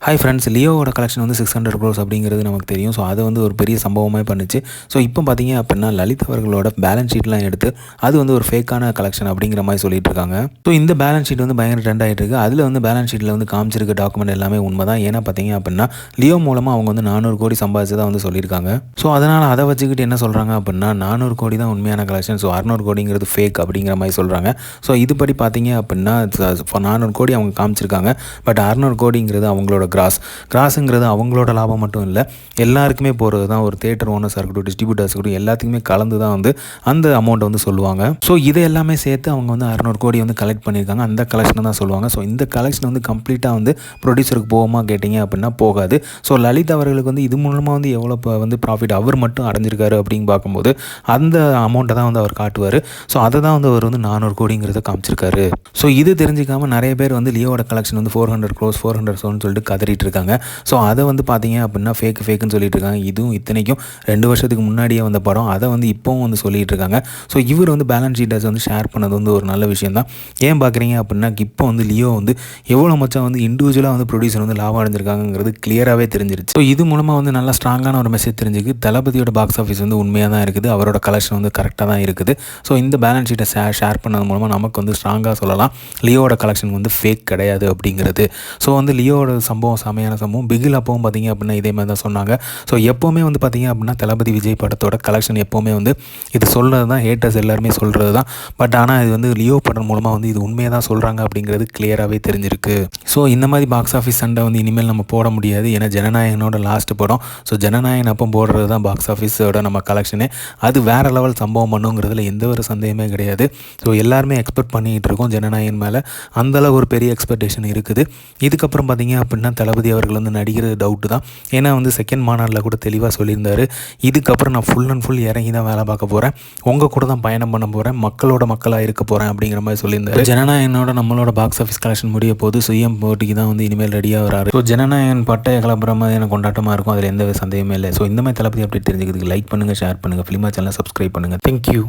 Hi friends, லியோவோட collection வந்து 600 cross அப்படிங்கிறது நமக்கு தெரியும். ஸோ அது வந்து ஒரு பெரிய சம்பவமே பண்ணுச்சு. ஸோ இப்போ பார்த்தீங்க அப்படின்னா லலித் அவர்களோட பேலன்ஸ் ஷீட்லாம் எடுத்து அது வந்து ஒரு ஃபேக்கான கலெக்ஷன் அப்படிங்கிற மாதிரி சொல்லிட்டு இருக்காங்க. ஸோ இந்த பேலன்ஸ் ஷீட் வந்து பயங்கர ட்ரெண்ட் ஆகிட்டு இருக்கு. அதில் வந்து பேலன்ஸ் ஷீட்டில் வந்து காமிச்சிருக்க டாக்குமெண்ட் எல்லாமே உண்மை தான். ஏன்னா பார்த்தீங்க அப்படின்னா லியோ மூலமாக அவங்க வந்து 400 கோடி சம்பாதிச்சதாக வந்து சொல்லியிருக்காங்க. ஸோ அதனால் அதை வச்சுக்கிட்டு என்ன சொல்கிறாங்க அப்படின்னா 400 கோடி தான் உண்மையான கலெக்ஷன், ஸோ 600 கோடிங்கிறது ஃபேக் அப்படிங்கிற மாதிரி சொல்கிறாங்க. ஸோ இதுபடி பார்த்தீங்க அப்படின்னா 400 கோடி அவங்க காமிச்சிருக்காங்க. பட் 600 கோடிங்கிறது அவங்களோட கிராஸுங்கிறது அவங்களோட லாபம் மட்டும் இல்லை, எல்லாருக்குமே போகிறது தான். ஒரு தேட்டர் ஓனர்ஸாக இருக்கட்டும், டிஸ்ட்ரிபியூட்டர்ஸ் இருக்கட்டும், எல்லாத்துக்குமே கலந்து தான் வந்து அந்த அமௌண்ட்டை வந்து சொல்லுவாங்க. ஸோ இதை எல்லாமே சேர்த்து அவங்க வந்து 600 கோடி வந்து கலெக்ட் பண்ணியிருக்காங்க. அந்த கலெக்ஷனை தான் சொல்லுவாங்க. ஸோ இந்த கலெக்ஷன் வந்து கம்ப்ளீட்டாக வந்து ப்ரொடியூசருக்கு போகுமா கேட்டிங்க அப்படின்னா போகாது. ஸோ லலித் அவர்களுக்கு வந்து இது மூலமாக வந்து எவ்வளோ வந்து ப்ராஃபிட் அவர் மட்டும் அடைஞ்சிருக்காரு அப்படின்னு பார்க்கும்போது அந்த அமௌண்ட்டை தான் வந்து அவர் காட்டுவார். ஸோ அதை தான் வந்து அவர் வந்து 400 கோடிங்கிறத காமிச்சிருக்காரு. ஸோ இது தெரிஞ்சிக்காமல் நிறைய பேர் வந்து லியோட கலெக்ஷன் வந்து 400 க்ரோஸ் சொல்லிட்டு கதறிட்டு இருக்காங்க. ஸோ அதை வந்து பார்த்தீங்க அப்படின்னா ஃபேக்குன்னு சொல்லிட்டு இருக்காங்க. இதுவும் இத்தனைக்கும் 2 வருஷத்துக்கு முன்னாடியே வந்த படம், அதை வந்து இப்போவும் வந்து சொல்லிட்டு இருக்காங்க. ஸோ இவர் வந்து பேலன்ஸ் ஷீட்டர்ஸ் வந்து ஷேர் பண்ணது வந்து ஒரு நல்ல விஷயம் தான். ஏன் பார்க்குறீங்க அப்படின்னா இப்போ வந்து லியோ வந்து எவ்வளோ மச்சம் வந்து இண்டிவிஜுவலாக வந்து ப்ரொடியூசர் வந்து லாபம் அடைஞ்சிருக்காங்கிறது கிளியராகவே தெரிஞ்சிருச்சு. ஸோ இது மூலமாக வந்து நல்ல ஸ்ட்ராங்கான ஒரு மெசேஜ் தெரிஞ்சுக்கு தளபதியோட பாக்ஸ் ஆஃபீஸ் வந்து உண்மையாக தான் இருக்குது, அவரோட கலெக்ஷன் வந்து கரெக்டாக தான் இருக்குது. ஸோ இந்த பேலன்ஸ் ஷீட்டை ஷேர் பண்ணது மூலமாக நமக்கு வந்து ஸ்ட்ராங்காக சொல்லலாம் லியோட கலெக்ஷன் வந்து ஃபேக் கிடையாது அப்படிங்கிறது. ஸோ வந்து லியோட சம்பவம் செமையான சம்பவம். பிகில் அப்பவும் பார்த்தீங்க அப்படின்னா இதே மாதிரி தான் சொன்னாங்க. ஸோ எப்போவுமே வந்து பார்த்தீங்க அப்படின்னா தளபதி விஜய் படத்தோட கலெக்ஷன் எப்போவுமே வந்து இது சொல்கிறது தான், ஹேட்டர்ஸ் எல்லாருமே சொல்கிறது தான். பட் ஆனால் இது வந்து லியோ படம் மூலமாக வந்து இது உண்மையாக தான் சொல்கிறாங்க அப்படிங்கிறது கிளியராகவே தெரிஞ்சிருக்கு. ஸோ இந்த மாதிரி பாக்ஸ் ஆஃபீஸ் சண்டை வந்து இனிமேல் நம்ம போட முடியாது. ஏன்னா ஜனநாயகனோட லாஸ்ட் படம். ஸோ ஜனநாயகன் அப்போ போடுறது தான் பாக்ஸ் ஆஃபீஸோட நம்ம கலெக்ஷனு. அது வேறு லெவல் சம்பவம் பண்ணுங்கிறதுல எந்த ஒரு சந்தேகமே கிடையாது. ஸோ எல்லாருமே எக்ஸ்பெக்ட் பண்ணிகிட்டு இருக்கோம் ஜனநாயகன் மேலே. அந்தளவு ஒரு பெரிய எக்ஸ்பெக்டேஷன் இருக்குது. இதுக்கப்புறம் பார்த்தீங்க அப்படின்னா தளபதி அவர்கள் வந்து நடிக்கிறது டவுட்டு தான். ஏன்னா வந்து செகண்ட் மாநாட்டில் கூட தெளிவாக சொல்லியிருந்தார், இதுக்கப்புறம் நான் ஃபுல் அண்ட் ஃபுல் இறங்கி தான் வேலை பார்க்க போகிறேன், உங்கள் கூட தான் பயணம் பண்ண போகிறேன், மக்களாக இருக்க போகிறேன் அப்படிங்கிற மாதிரி சொல்லியிருந்தார். ஜனநாயகனோட நம்மளோட பாக்ஸ் ஆஃபீஸ் கலெக்ஷன் முடிய போது சுயம் போட்டிக்கு தான் வந்து இனிமேல் ரெடியாக வராரு. ஸோ ஜனநாயகன் பட்டைய கிளம்புற மாதிரியான கொண்டாட்டமாக இருக்கும், அதில் எந்த சந்தேகமே இல்லை. ஸோ இந்த மாதிரி தளபதி அப்டேட் தெரிஞ்சுக்கிறதுக்கு லைக் பண்ணுங்கள், ஷேர் பண்ணுங்கள், ஃபிலிமா சேனலை சப்ஸ்கிரைப் பண்ணுங்கள். தேங்க்யூ.